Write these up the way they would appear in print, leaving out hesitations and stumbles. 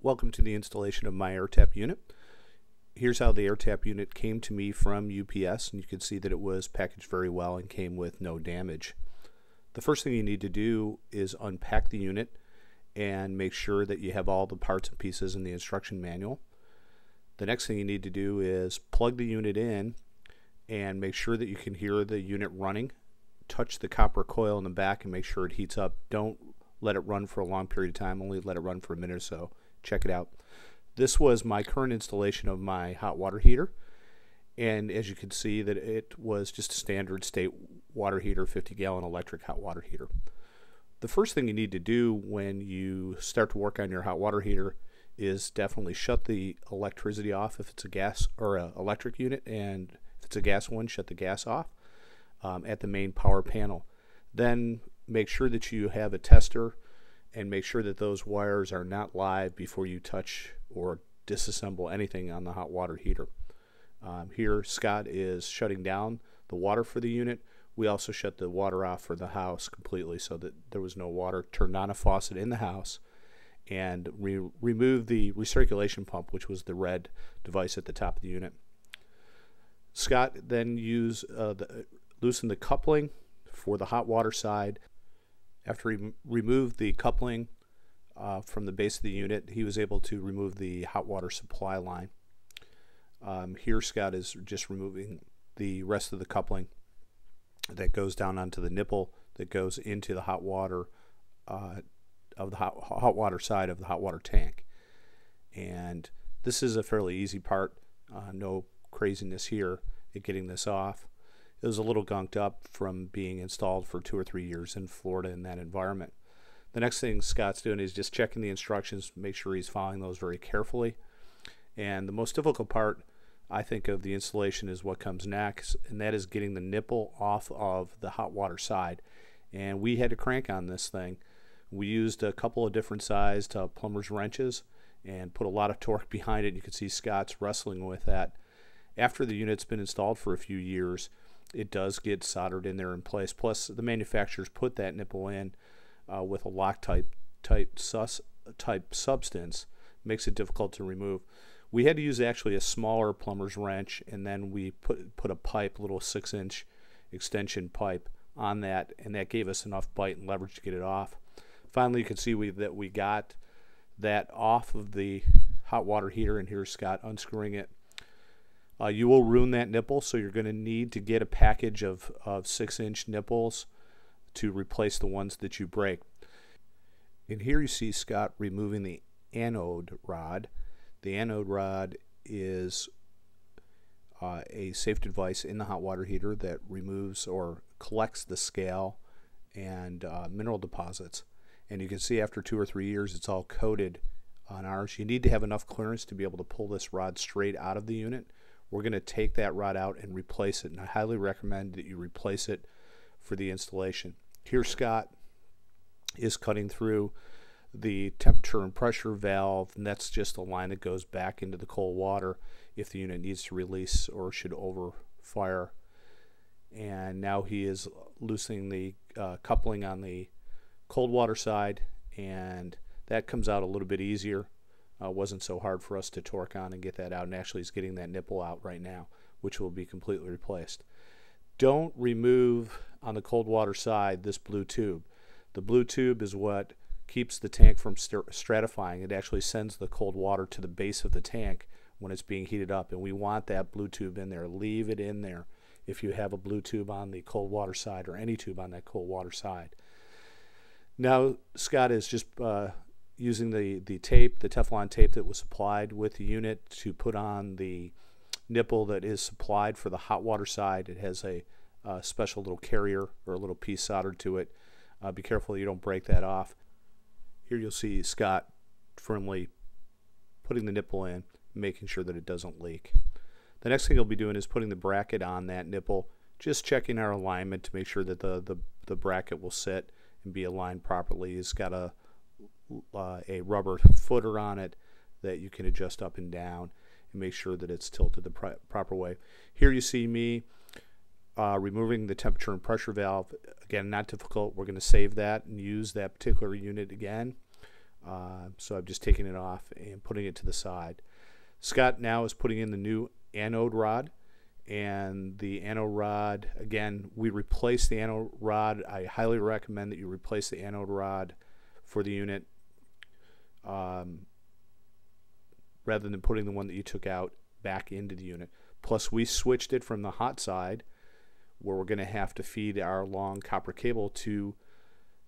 Welcome to the installation of my AirTap unit. Here's how the AirTap unit came to me from UPS, and you can see that it was packaged very well and came with no damage. The first thing you need to do is unpack the unit and make sure that you have all the parts and pieces in the instruction manual. The next thing you need to do is plug the unit in and make sure that you can hear the unit running. Touch the copper coil in the back and make sure it heats up. Don't let it run for a long period of time, only let it run for a minute or so. Check it out. This was my current installation of my hot water heater, and as you can see that it was just a standard state water heater, 50-gallon electric hot water heater. The first thing you need to do when you start to work on your hot water heater is definitely shut the electricity off if it's a gas or an electric unit, and if it's a gas one, shut the gas off at the main power panel. Then make sure that you have a tester and make sure that those wires are not live before you touch or disassemble anything on the hot water heater. Here Scott is shutting down the water for the unit. We also shut the water off for the house completely so that there was no water. Turned on a faucet in the house and removed the recirculation pump, which was the red device at the top of the unit. Scott then loosened the coupling for the hot water side. After he removed the coupling from the base of the unit, he was able to remove the hot water supply line. Here Scott is just removing the rest of the coupling that goes down onto the nipple that goes into the hot water of the hot water side of the hot water tank. And this is a fairly easy part, no craziness here at getting this off. It was a little gunked up from being installed for 2 or 3 years in Florida in that environment. The next thing Scott's doing is just checking the instructions, make sure he's following those very carefully. And the most difficult part, I think, of the installation is what comes next, and that is getting the nipple off of the hot water side. And we had to crank on this thing. We used a couple of different sized plumber's wrenches and put a lot of torque behind it. You can see Scott's wrestling with that. After the unit's been installed for a few years, it does get soldered in there in place. Plus, the manufacturers put that nipple in with a Loctite type substance. Makes it difficult to remove. We had to use actually a smaller plumber's wrench, and then we put a pipe, a little 6-inch extension pipe on that, and that gave us enough bite and leverage to get it off. Finally, you can see that we got that off of the hot water heater, and here's Scott unscrewing it. You will ruin that nipple, so you're going to need to get a package of 6-inch nipples to replace the ones that you break. And here you see Scott removing the anode rod. The anode rod is a safety device in the hot water heater that removes or collects the scale and mineral deposits. And you can see after 2 or 3 years it's all coated on ours. You need to have enough clearance to be able to pull this rod straight out of the unit. We're going to take that rod out and replace it, and I highly recommend that you replace it for the installation. Here Scott is cutting through the temperature and pressure valve, and that's just a line that goes back into the cold water if the unit needs to release or should overfire. And now he is loosening the coupling on the cold water side, and that comes out a little bit easier. Wasn't so hard for us to torque on and get that out, and actually he's getting that nipple out right now, which will be completely replaced. Don't remove on the cold water side this blue tube. The blue tube is what keeps the tank from stratifying. It actually sends the cold water to the base of the tank when it's being heated up, and we want that blue tube in there. Leave it in there if you have a blue tube on the cold water side or any tube on that cold water side. Now Scott is just using the tape, the Teflon tape that was supplied with the unit, to put on the nipple that is supplied for the hot water side. It has a special little carrier or a little piece soldered to it. Be careful you don't break that off. Here you'll see Scott firmly putting the nipple in, making sure that it doesn't leak. The next thing he'll be doing is putting the bracket on that nipple, just checking our alignment to make sure that the bracket will sit and be aligned properly. He's got a rubber footer on it that you can adjust up and down and make sure that it's tilted the proper way. Here you see me removing the temperature and pressure valve. Again, not difficult. We're going to save that and use that particular unit again. So I'm just taking it off and putting it to the side. Scott now is putting in the new anode rod, and the anode rod, again, we replaced the anode rod. I highly recommend that you replace the anode rod for the unit rather than putting the one that you took out back into the unit. Plus, we switched it from the hot side, where we're going to have to feed our long copper cable, to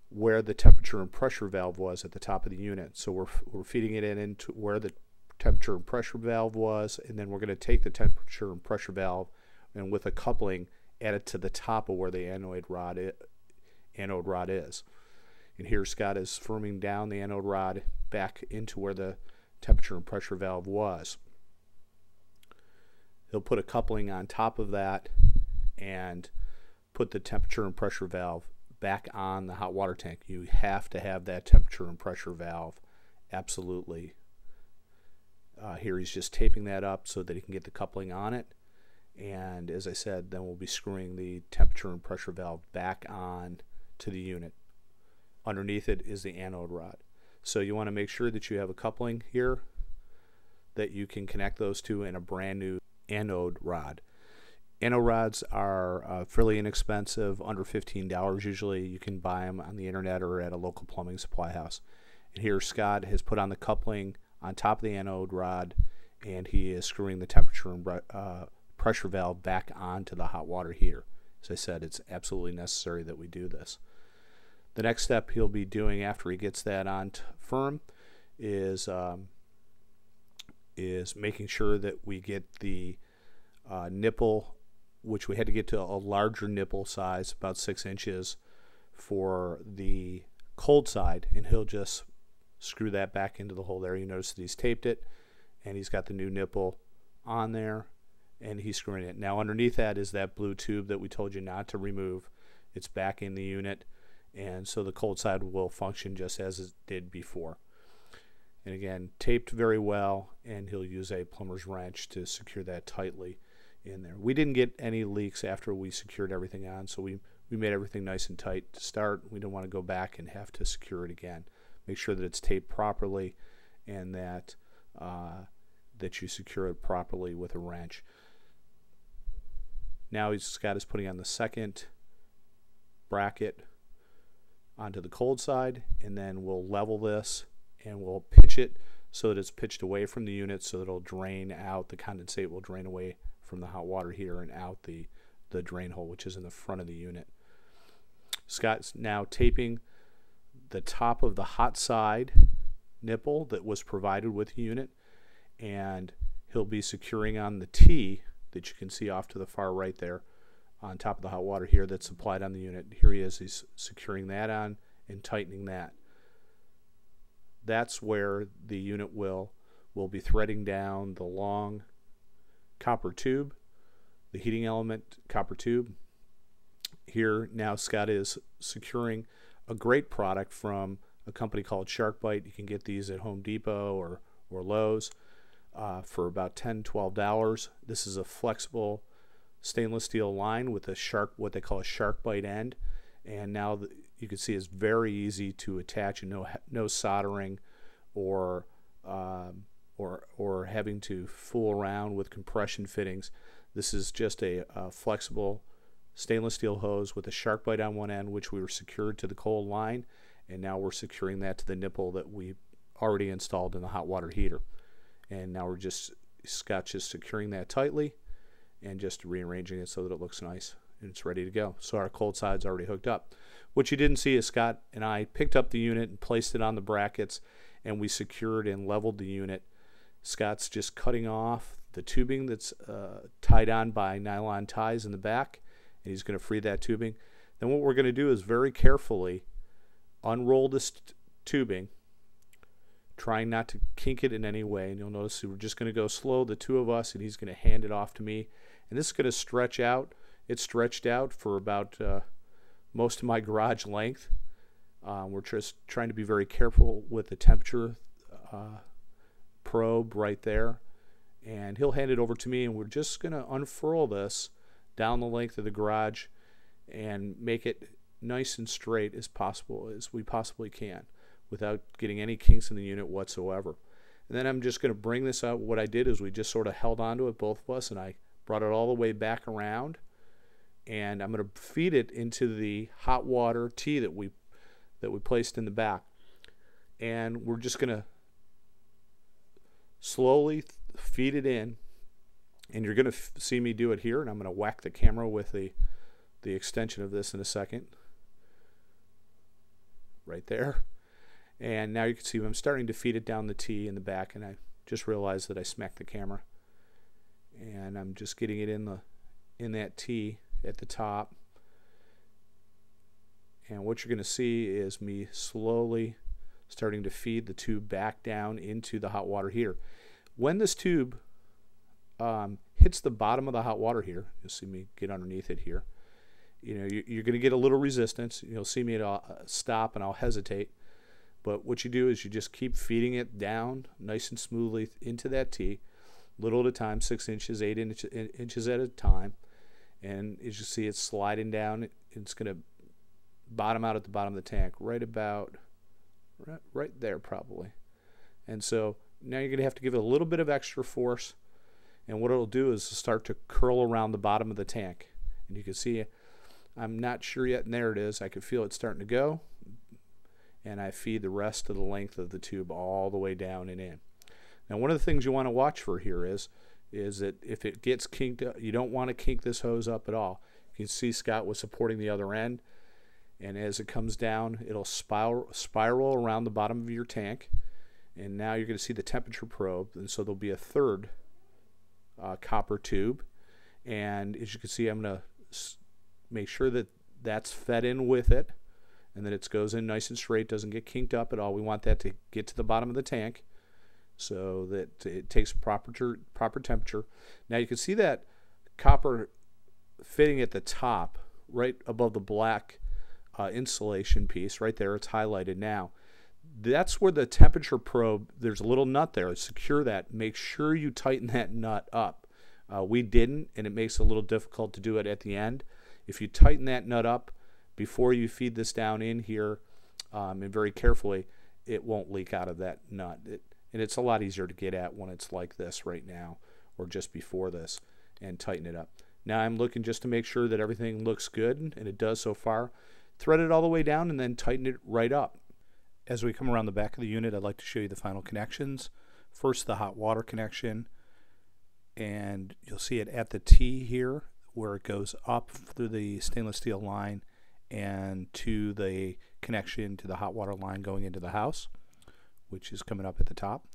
where the temperature and pressure valve was at the top of the unit. So we're feeding it into where the temperature and pressure valve was, and then we're going to take the temperature and pressure valve and with a coupling add it to the top of where the anode rod is. And here Scott is firming down the anode rod back into where the temperature and pressure valve was. He'll put a coupling on top of that and put the temperature and pressure valve back on the hot water tank. You have to have that temperature and pressure valve, absolutely. Here he's just taping that up so that he can get the coupling on it, and as I said, then we'll be screwing the temperature and pressure valve back on to the unit. Underneath it is the anode rod. So you want to make sure that you have a coupling here that you can connect those two in a brand new anode rod. Anode rods are fairly inexpensive, under $15 usually. You can buy them on the internet or at a local plumbing supply house. And here Scott has put on the coupling on top of the anode rod, and he is screwing the temperature and pressure valve back onto the hot water heater. As I said, it's absolutely necessary that we do this. The next step he'll be doing after he gets that on firm is making sure that we get the nipple, which we had to get to a larger nipple size, about 6 inches, for the cold side, and he'll just screw that back into the hole there. You notice that he's taped it, and he's got the new nipple on there, and he's screwing it. Now underneath that is that blue tube that we told you not to remove. It's back in the unit, and so the cold side will function just as it did before. And again, taped very well, and he'll use a plumber's wrench to secure that tightly in there. We didn't get any leaks after we secured everything on, so we made everything nice and tight to start. We don't want to go back and have to secure it again. Make sure that it's taped properly, and that you secure it properly with a wrench. Now Scott is putting on the second bracket onto the cold side, and then we'll level this and we'll pitch it so that it's pitched away from the unit, so that it'll drain out. The condensate will drain away from the hot water heater and out the drain hole, which is in the front of the unit. Scott's now taping the top of the hot side nipple that was provided with the unit, and he'll be securing on the T that you can see off to the far right there on top of the hot water heater that's supplied on the unit. Here he is, he's securing that on and tightening that. That's where the unit will be threading down the long copper tube, the heating element copper tube. Here now Scott is securing a great product from a company called SharkBite. You can get these at Home Depot or Lowe's for about $10–12. This is a flexible stainless steel line with what they call a SharkBite end, and now you can see it's very easy to attach, and no soldering or having to fool around with compression fittings. This is just a flexible stainless steel hose with a SharkBite on one end, which we were secured to the cold line, and now we're securing that to the nipple that we already installed in the hot water heater. And now Scott's just securing that tightly and just rearranging it so that it looks nice and it's ready to go. So our cold side's already hooked up. What you didn't see is Scott and I picked up the unit and placed it on the brackets, and we secured and leveled the unit. Scott's just cutting off the tubing that's tied on by nylon ties in the back, and he's going to free that tubing. Then what we're going to do is very carefully unroll this tubing, trying not to kink it in any way, and you'll notice we're just going to go slow, the two of us, and he's going to hand it off to me, and this is going to stretch out. It's stretched out for about most of my garage length. We're just trying to be very careful with the temperature probe right there, and he'll hand it over to me, and we're just going to unfurl this down the length of the garage and make it nice and straight as we possibly can. without getting any kinks in the unit whatsoever. And then I'm just going to bring this out. What I did is we just sort of held onto it, both of us, and I brought it all the way back around. And I'm going to feed it into the hot water tea that we placed in the back. And we're just going to slowly feed it in. And you're going to see me do it here. And I'm going to whack the camera with the extension of this in a second. Right there. And now you can see I'm starting to feed it down the tea in the back, and I just realized that I smacked the camera. And I'm just getting it in that tea at the top. And what you're going to see is me slowly starting to feed the tube back down into the hot water heater. When this tube hits the bottom of the hot water here, you'll see me get underneath it here. You're going to get a little resistance. You'll see me stop and I'll hesitate. But what you do is you just keep feeding it down nice and smoothly into that tea, little at a time, 6 inches, 8 inches at a time. And as you see, it's sliding down. It's going to bottom out at the bottom of the tank, right there probably. And so now you're going to have to give it a little bit of extra force. And what it'll do is start to curl around the bottom of the tank. And you can see, I'm not sure yet, and there it is. I can feel it starting to go. And I feed the rest of the length of the tube all the way down and in. Now, one of the things you want to watch for here is that if it gets kinked up, you don't want to kink this hose up at all. You can see Scott was supporting the other end, and as it comes down, it'll spiral around the bottom of your tank. And now you're going to see the temperature probe, and so there'll be a third copper tube. And as you can see, I'm going to make sure that that's fed in with it, and that it goes in nice and straight, doesn't get kinked up at all. We want that to get to the bottom of the tank so that it takes proper temperature. Now you can see that copper fitting at the top, right above the black insulation piece, right there. It's highlighted now. That's where the temperature probe, there's a little nut there. Secure that. Make sure you tighten that nut up. We didn't, and it makes it a little difficult to do it at the end. If you tighten that nut up before you feed this down in here, and very carefully, it won't leak out of that nut. And it's a lot easier to get at when it's like this right now, or just before this, and tighten it up. Now I'm looking just to make sure that everything looks good, and it does so far. Thread it all the way down and then tighten it right up. As we come around the back of the unit, I'd like to show you the final connections. First, the hot water connection, and you'll see it at the T here, where it goes up through the stainless steel line and to the connection to the hot water line going into the house, which is coming up at the top.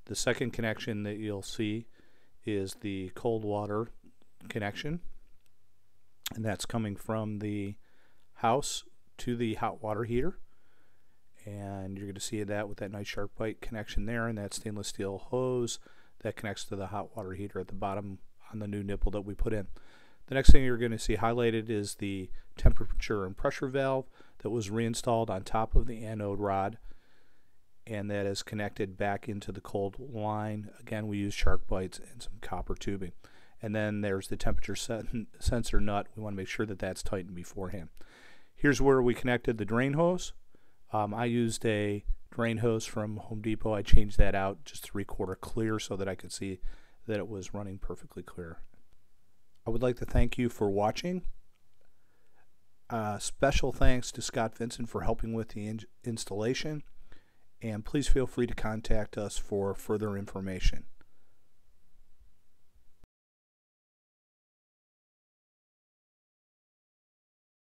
The second connection that you'll see is the cold water connection, and that's coming from the house to the hot water heater. And you're going to see that with that nice sharp bite connection there, and that stainless steel hose that connects to the hot water heater at the bottom on the new nipple that we put in. The next thing you're going to see highlighted is the temperature and pressure valve that was reinstalled on top of the anode rod, and that is connected back into the cold line. Again, we use shark bites and some copper tubing. And then there's the temperature sensor nut. We want to make sure that that's tightened beforehand. Here's where we connected the drain hose. I used a drain hose from Home Depot. I changed that out just 3/4 clear so that I could see that it was running perfectly clear. I would like to thank you for watching. Special thanks to Scott Vincent for helping with the installation, and please feel free to contact us for further information.